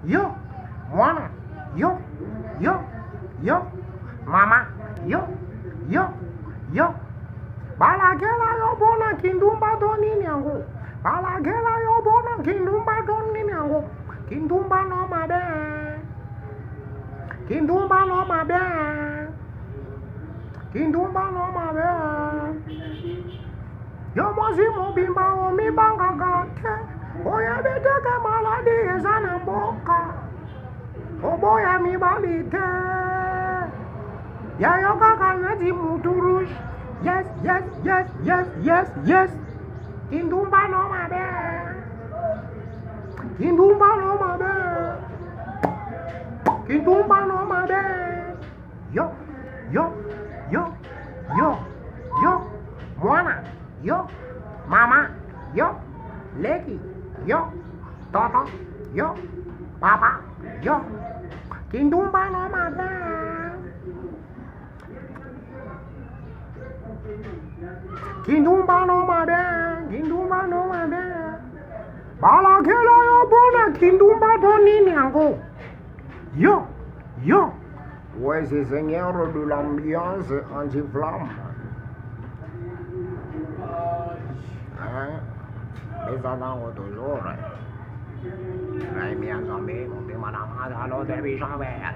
yo, mwana, yo, mama, yo, balagela yo bona kindumba doni nyango, balagela yo bona kindumba doni nyango, kindumba no mabe, kindumba no mabe, kindumba no mabe, yo mozimo bimba o mi banga gate, oya beteke maladi ezana mboka, oboya mi balite, ya yo kaka neti muturush. Yes. Kindumba no mabe. Kindumba no mabe. Kindumba no mabe. Yo. Mwana. Yo. Mama. Yo. Leki. Yo. Toto. Yo. Papa. Yo. Kindumba no mabe. Kindumba no mabe, balagela yo bona kindumba doni nyango. Yo, ouais c'est seigneur de l'ambiance anti-flamme. Hein? Les enfants toujours. J'ai mis un zombie, mon petit madame, alors des bichons verts.